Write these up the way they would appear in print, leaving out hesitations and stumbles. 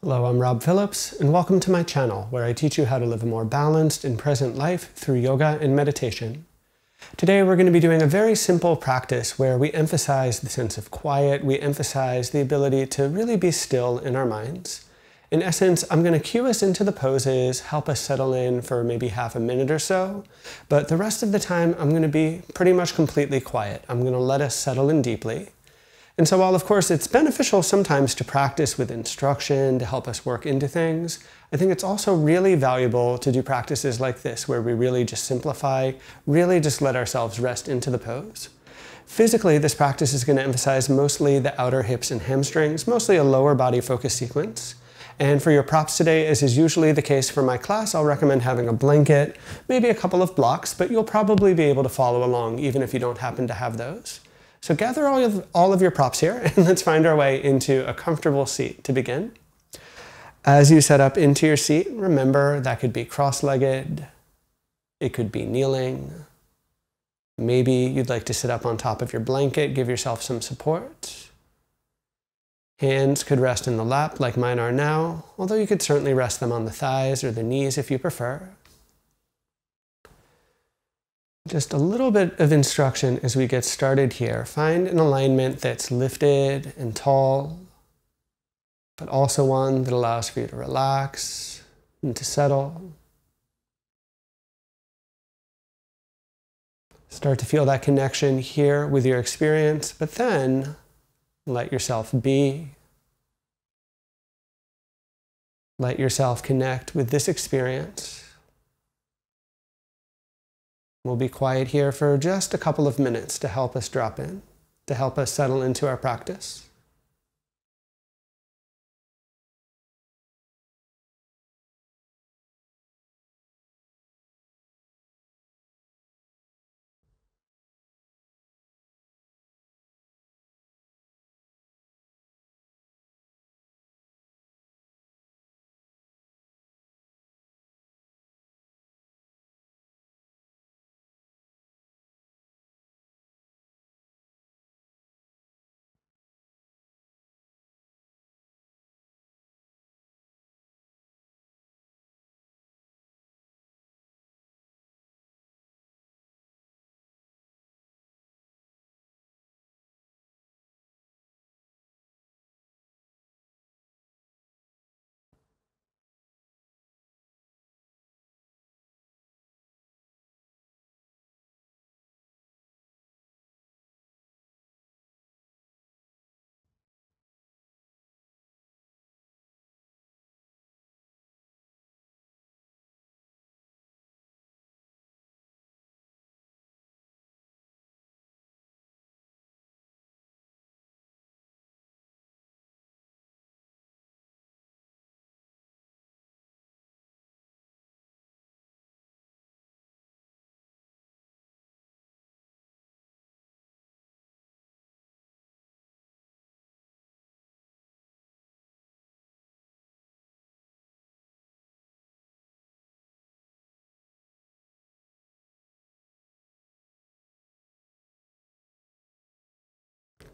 Hello, I'm Rob Phillips, and welcome to my channel, where I teach you how to live a more balanced and present life through yoga and meditation. Today we're going to be doing a very simple practice where we emphasize the sense of quiet, we emphasize the ability to really be still in our minds. In essence, I'm going to cue us into the poses, help us settle in for maybe half a minute or so, but the rest of the time I'm going to be pretty much completely quiet. I'm going to let us settle in deeply. And so while, of course, it's beneficial sometimes to practice with instruction to help us work into things, I think it's also really valuable to do practices like this, where we really just simplify, really just let ourselves rest into the pose. Physically, this practice is going to emphasize mostly the outer hips and hamstrings, mostly a lower body focus sequence. And for your props today, as is usually the case for my class, I'll recommend having a blanket, maybe a couple of blocks, but you'll probably be able to follow along even if you don't happen to have those. So gather all of your props here, and let's find our way into a comfortable seat to begin. As you set up into your seat, remember that could be cross-legged, it could be kneeling. Maybe you'd like to sit up on top of your blanket, give yourself some support. Hands could rest in the lap like mine are now, although you could certainly rest them on the thighs or the knees if you prefer. Just a little bit of instruction as we get started here. Find an alignment that's lifted and tall, but also one that allows for you to relax and to settle. Start to feel that connection here with your experience, but then let yourself be. Let yourself connect with this experience. We'll be quiet here for just a couple of minutes to help us drop in, to help us settle into our practice.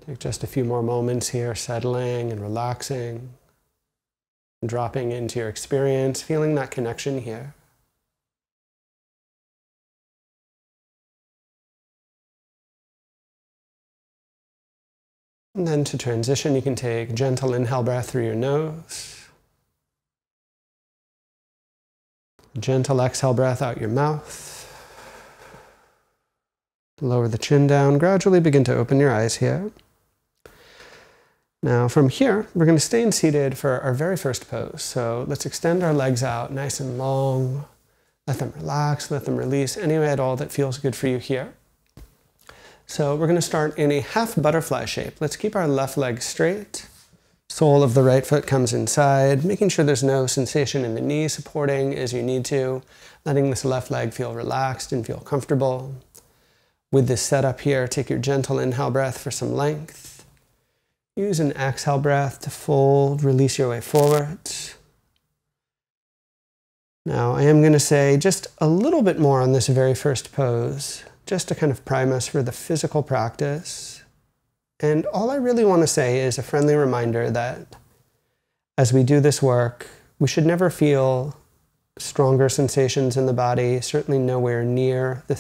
Take just a few more moments here, settling and relaxing, and dropping into your experience, feeling that connection here. And then to transition, you can take a gentle inhale breath through your nose. Gentle exhale breath out your mouth. Lower the chin down, gradually begin to open your eyes here. Now from here, we're going to stay seated for our very first pose. So let's extend our legs out nice and long. Let them relax, let them release any way at all that feels good for you here. So we're going to start in a half butterfly shape. Let's keep our left leg straight. Sole of the right foot comes inside, making sure there's no sensation in the knee, supporting as you need to, letting this left leg feel relaxed and feel comfortable. With this setup here, take your gentle inhale breath for some length. Use an exhale breath to fold, release your way forward. Now, I am going to say just a little bit more on this very first pose, just to kind of prime us for the physical practice. And all I really want to say is a friendly reminder that As we do this work, we should never feel stronger sensations in the body, certainly nowhere near the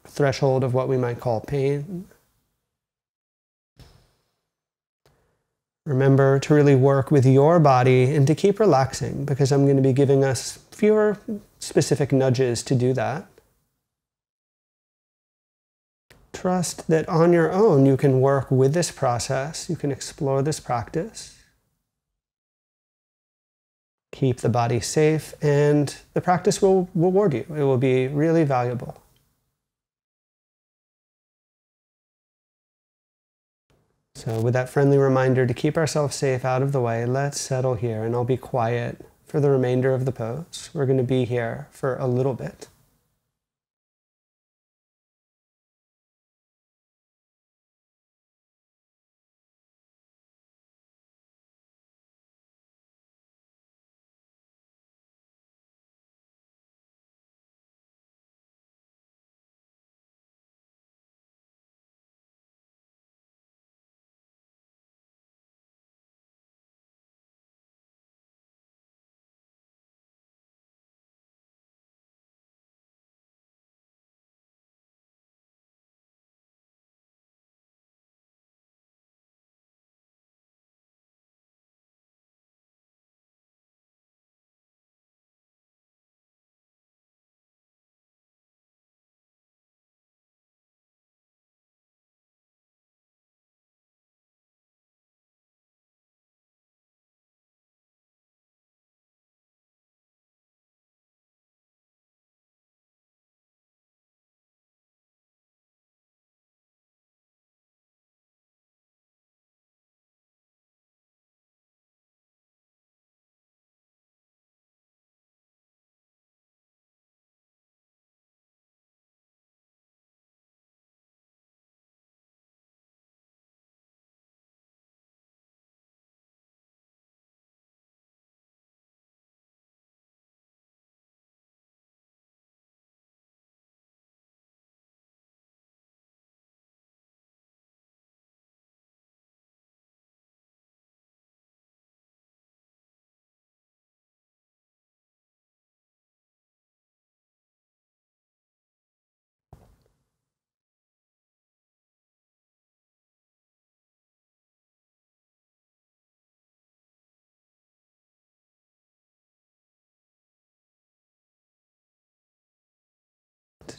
threshold of what we might call pain. Remember to really work with your body and to keep relaxing, because I'm going to be giving us fewer specific nudges to do that. Trust that on your own you can work with this process, you can explore this practice. Keep the body safe, and the practice will reward you. It will be really valuable. So with that friendly reminder to keep ourselves safe out of the way, let's settle here, and I'll be quiet for the remainder of the pose. We're going to be here for a little bit.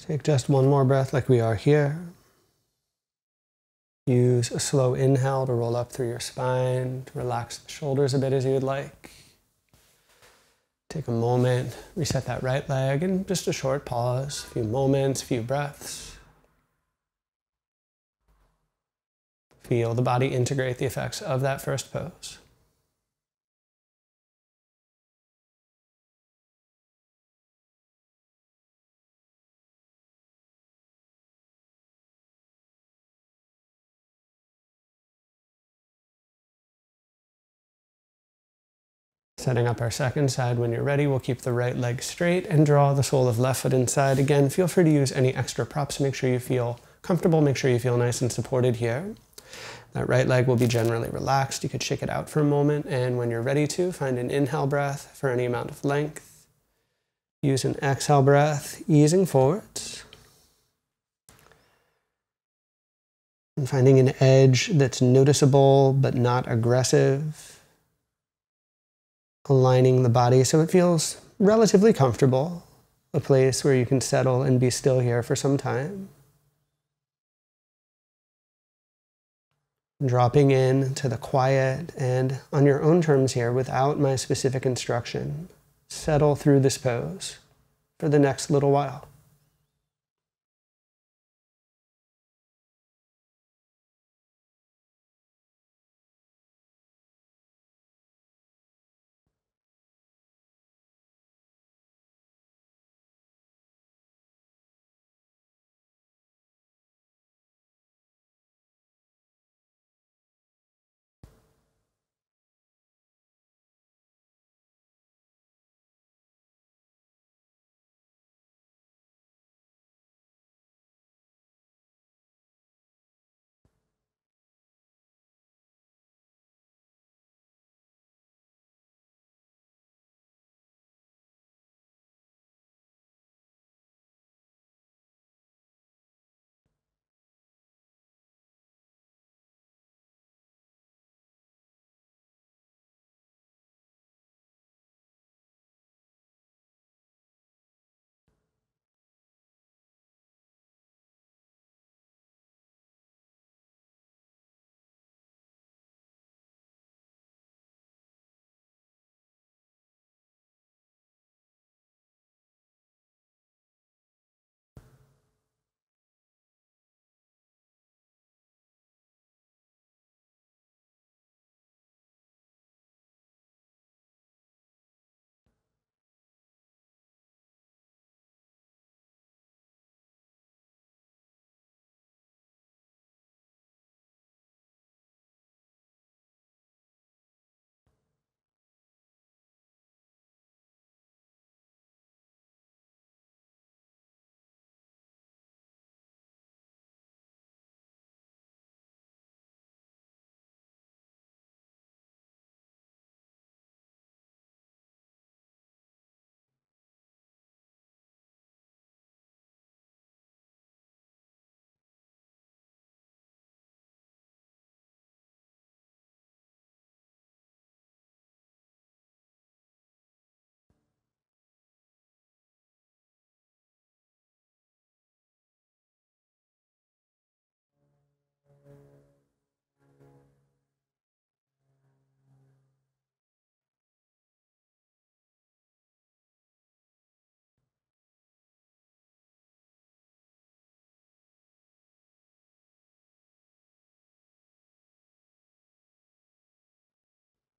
Take just one more breath like we are here. Use a slow inhale to roll up through your spine, to relax the shoulders a bit as you would like. Take a moment, reset that right leg, and just a short pause, a few moments, a few breaths. Feel the body integrate the effects of that first pose. Setting up our second side. When you're ready, we'll keep the right leg straight and draw the sole of left foot inside. Again, feel free to use any extra props. Make sure you feel comfortable. Make sure you feel nice and supported here. That right leg will be generally relaxed. You could shake it out for a moment, and when you're ready to, find an inhale breath for any amount of length. Use an exhale breath, easing forwards. And finding an edge that's noticeable but not aggressive. Aligning the body so it feels relatively comfortable, a place where you can settle and be still here for some time. Dropping in to the quiet and on your own terms here without my specific instruction. Settle through this pose for the next little while.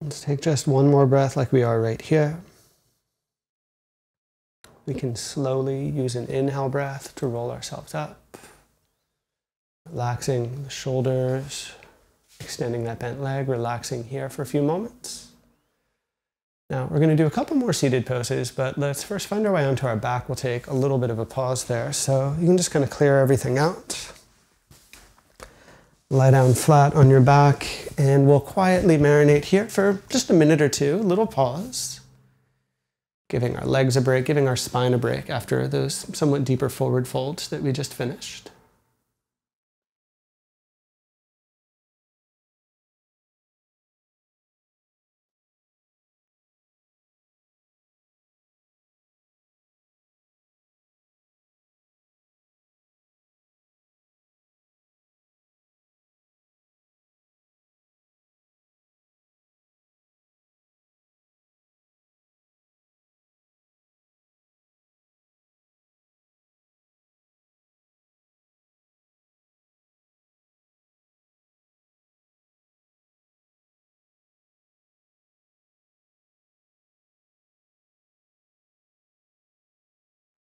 Let's take just one more breath like we are right here. We can slowly use an inhale breath to roll ourselves up, relaxing the shoulders, extending that bent leg, relaxing here for a few moments. Now we're going to do a couple more seated poses, but let's first find our way onto our back. We'll take a little bit of a pause there, so you can just kind of clear everything out. Lie down flat on your back, and we'll quietly marinate here for just a minute or two, a little pause. Giving our legs a break, giving our spine a break after those somewhat deeper forward folds that we just finished.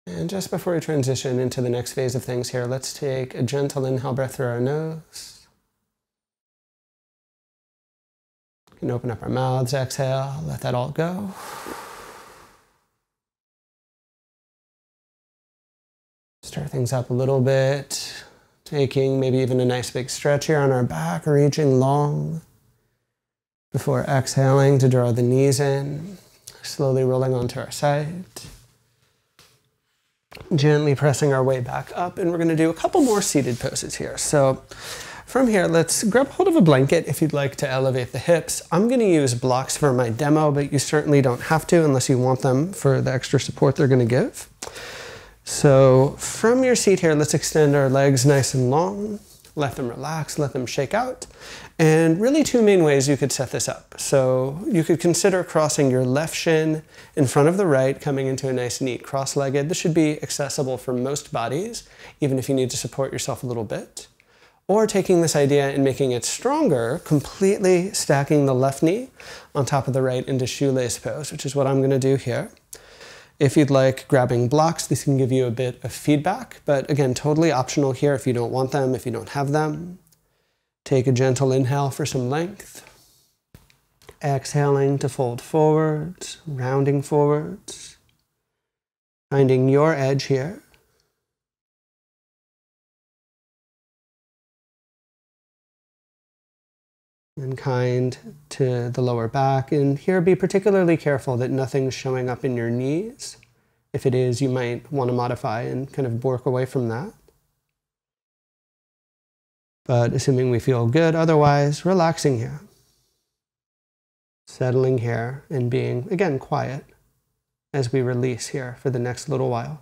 And just before we transition into the next phase of things here, let's take a gentle inhale breath through our nose. We can open up our mouths, exhale, let that all go. Stir things up a little bit, taking maybe even a nice big stretch here on our back, reaching long before exhaling to draw the knees in, slowly rolling onto our side. Gently pressing our way back up, and we're going to do a couple more seated poses here. So from here, let's grab hold of a blanket if you'd like to elevate the hips. I'm going to use blocks for my demo, but you certainly don't have to unless you want them for the extra support they're going to give. So from your seat here, let's extend our legs nice and long. Let them relax, let them shake out. And really two main ways you could set this up. So you could consider crossing your left shin in front of the right, coming into a nice neat cross-legged. This should be accessible for most bodies, even if you need to support yourself a little bit. Or taking this idea and making it stronger, completely stacking the left knee on top of the right into shoelace pose, which is what I'm gonna do here. If you'd like grabbing blocks, this can give you a bit of feedback, but again, totally optional here if you don't want them, if you don't have them. Take a gentle inhale for some length. Exhaling to fold forwards, rounding forwards. Finding your edge here. And kind to the lower back. And here, be particularly careful that nothing's showing up in your knees. If it is, you might want to modify and kind of work away from that. But assuming we feel good, otherwise, relaxing here. Settling here and being, again, quiet as we release here for the next little while.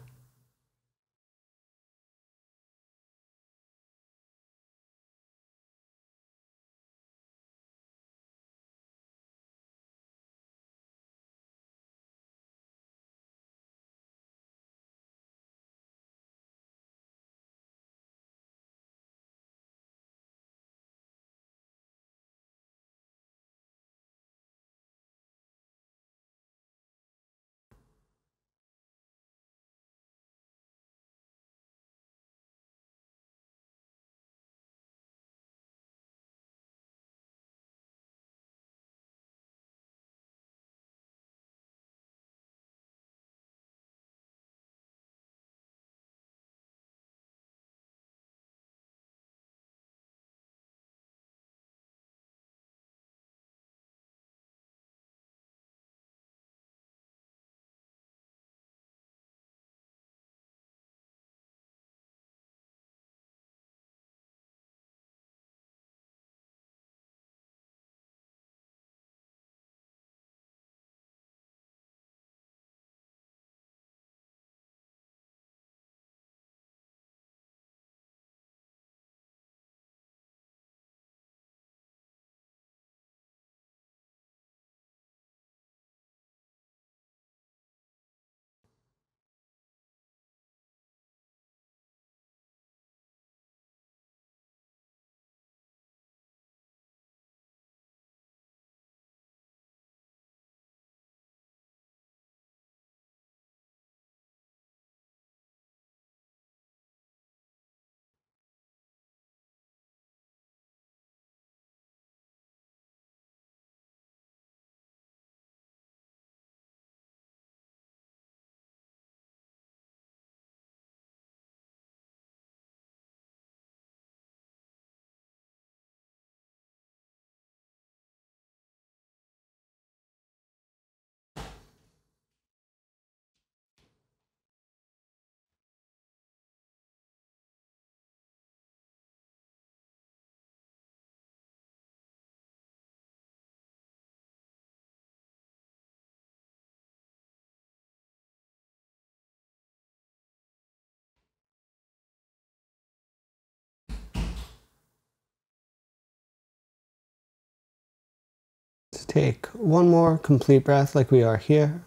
Take one more complete breath like we are here.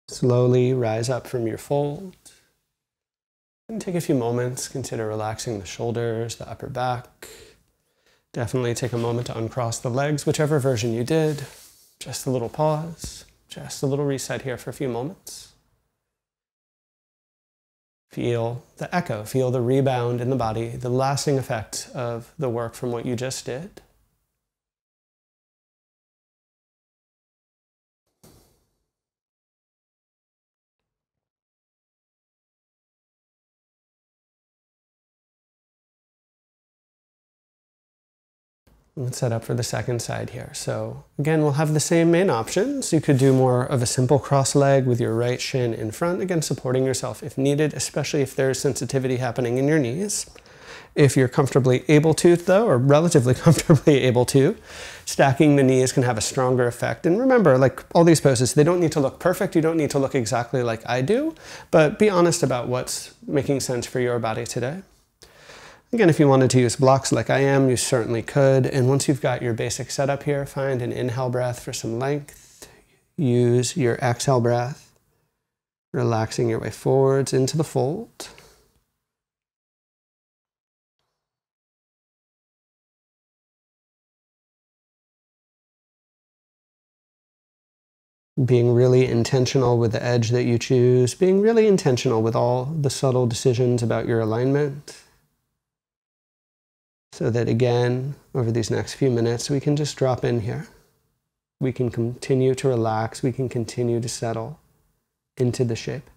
Slowly rise up from your fold. And take a few moments, consider relaxing the shoulders, the upper back. Definitely take a moment to uncross the legs, whichever version you did. Just a little pause, just a little reset here for a few moments. Feel the echo, feel the rebound in the body, the lasting effect of the work from what you just did. Let's set up for the second side here. So again, we'll have the same main options. You could do more of a simple cross leg with your right shin in front, again, supporting yourself if needed, especially if there's sensitivity happening in your knees. If you're comfortably able to, though, or relatively comfortably able to, stacking the knees can have a stronger effect. And remember, like all these poses, they don't need to look perfect. You don't need to look exactly like I do, but be honest about what's making sense for your body today. Again, if you wanted to use blocks like I am, you certainly could. And once you've got your basic setup here, find an inhale breath for some length. Use your exhale breath, relaxing your way forwards into the fold. Being really intentional with the edge that you choose, being really intentional with all the subtle decisions about your alignment. So that again, over these next few minutes, we can just drop in here. We can continue to relax. We can continue to settle into the shape.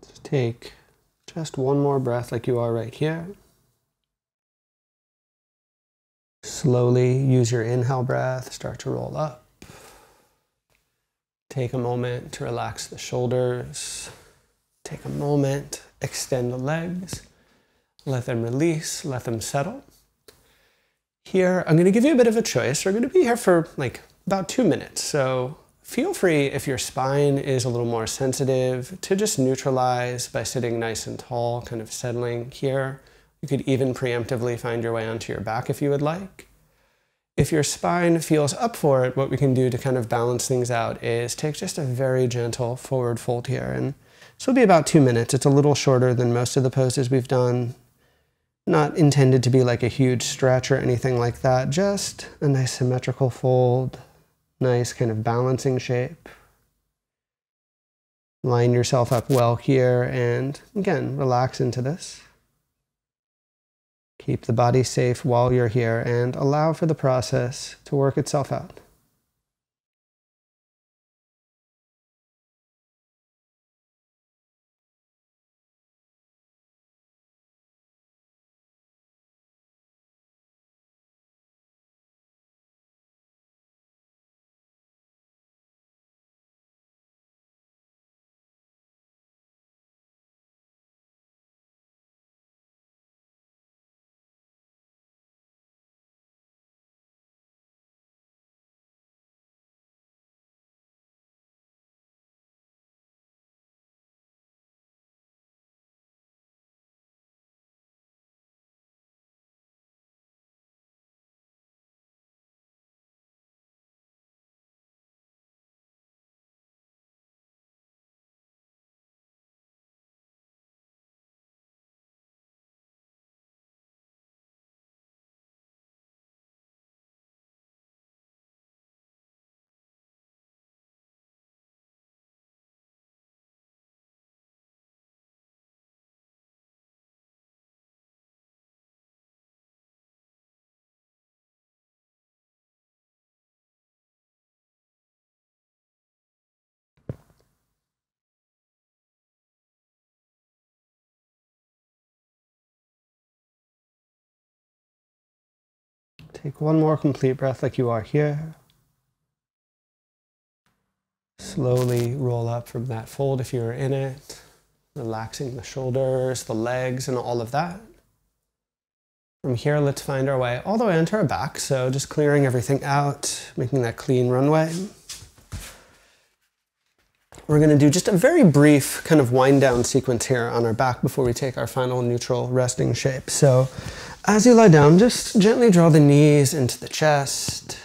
Let's take just one more breath like you are right here. Slowly use your inhale breath, start to roll up. Take a moment to relax the shoulders. Take a moment, extend the legs. Let them release, let them settle. Here, I'm going to give you a bit of a choice. We're going to be here for like about 2 minutes. So feel free, if your spine is a little more sensitive, to just neutralize by sitting nice and tall, kind of settling here. You could even preemptively find your way onto your back if you would like. If your spine feels up for it, what we can do to kind of balance things out is take just a very gentle forward fold here. And this will be about 2 minutes. It's a little shorter than most of the poses we've done. Not intended to be like a huge stretch or anything like that. Just a nice symmetrical fold, nice kind of balancing shape. Line yourself up well here and again, relax into this. Keep the body safe while you're here and allow for the process to work itself out. Take one more complete breath like you are here. Slowly roll up from that fold if you're in it, relaxing the shoulders, the legs, and all of that. From here, let's find our way all the way onto our back. So just clearing everything out, making that clean runway. We're going to do just a very brief kind of wind down sequence here on our back before we take our final neutral resting shape. So as you lie down, just gently draw the knees into the chest.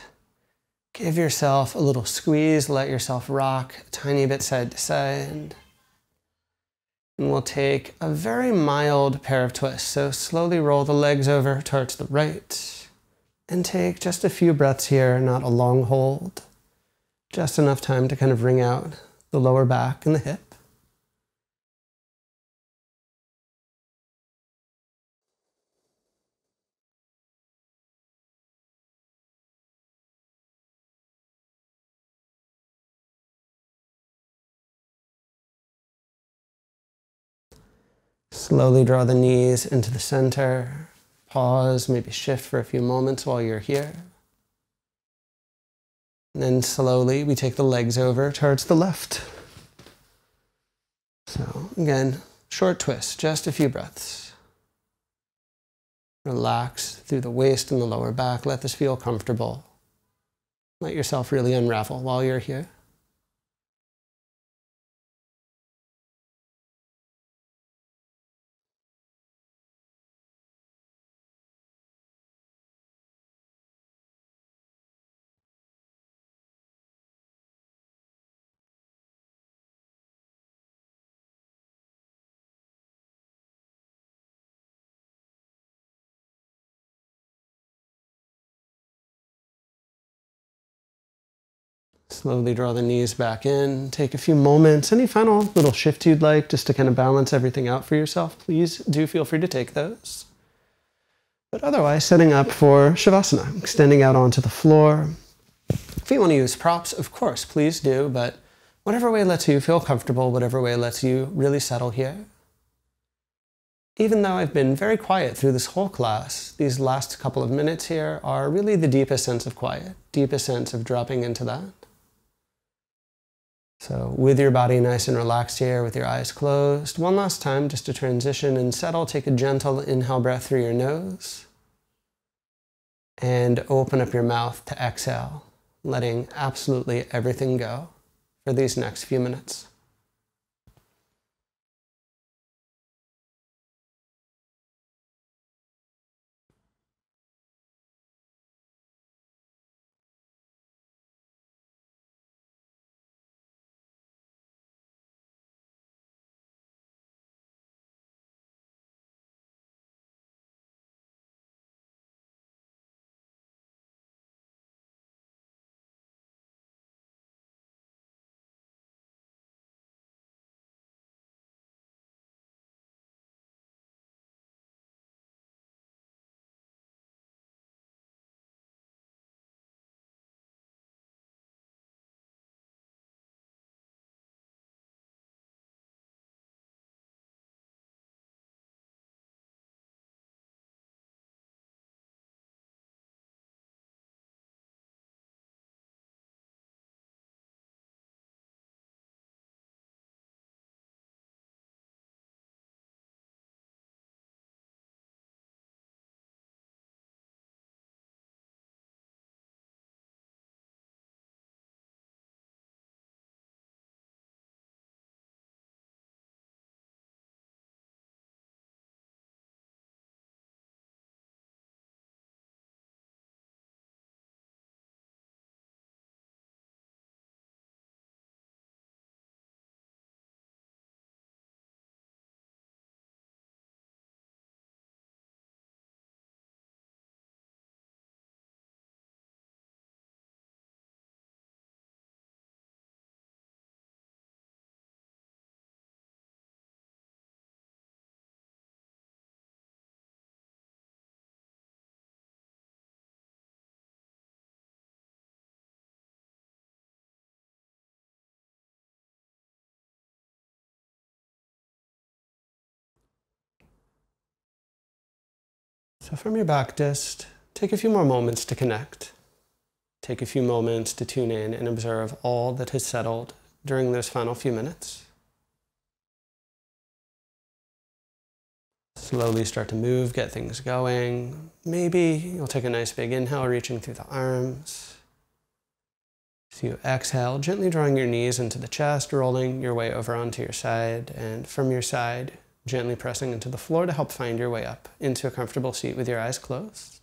Give yourself a little squeeze, let yourself rock a tiny bit side to side. And we'll take a very mild pair of twists. So slowly roll the legs over towards the right and take just a few breaths here, not a long hold. Just enough time to kind of wring out the lower back and the hip. Slowly draw the knees into the center. Pause, maybe shift for a few moments while you're here. And then slowly we take the legs over towards the left. So again, short twist, just a few breaths. Relax through the waist and the lower back. Let this feel comfortable. Let yourself really unravel while you're here. Slowly draw the knees back in. Take a few moments. Any final little shift you'd like just to kind of balance everything out for yourself, please do feel free to take those. But otherwise, setting up for Savasana, extending out onto the floor. If you want to use props, of course, please do, but whatever way lets you feel comfortable, whatever way lets you really settle here. Even though I've been very quiet through this whole class, these last couple of minutes here are really the deepest sense of quiet, deepest sense of dropping into that. So with your body nice and relaxed here, with your eyes closed, one last time just to transition and settle, take a gentle inhale breath through your nose and open up your mouth to exhale, letting absolutely everything go for these next few minutes. So from your back disc, take a few more moments to connect. Take a few moments to tune in and observe all that has settled during those final few minutes. Slowly start to move, get things going. Maybe you'll take a nice big inhale, reaching through the arms. So you exhale, gently drawing your knees into the chest, rolling your way over onto your side, and from your side, gently pressing into the floor to help find your way up into a comfortable seat with your eyes closed.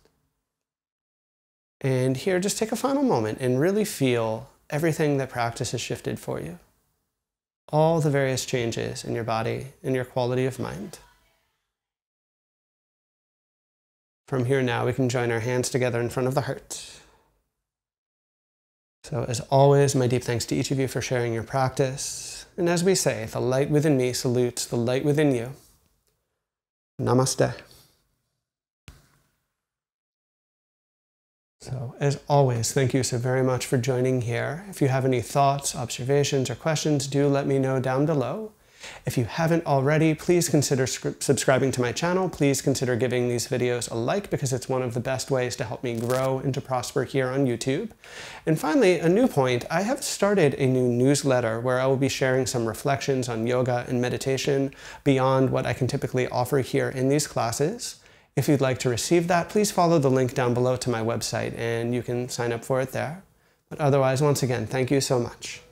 And here, just take a final moment and really feel everything that practice has shifted for you. All the various changes in your body and your quality of mind. From here now, we can join our hands together in front of the heart. So as always, my deep thanks to each of you for sharing your practice. And as we say, the light within me salutes the light within you. Namaste. So as always, thank you so very much for joining here. If you have any thoughts, observations, or questions, do let me know down below. If you haven't already, please consider subscribing to my channel. Please consider giving these videos a like because it's one of the best ways to help me grow and to prosper here on YouTube. And finally, a new point, I have started a new newsletter where I will be sharing some reflections on yoga and meditation beyond what I can typically offer here in these classes. If you'd like to receive that, please follow the link down below to my website and you can sign up for it there. But otherwise, once again, thank you so much.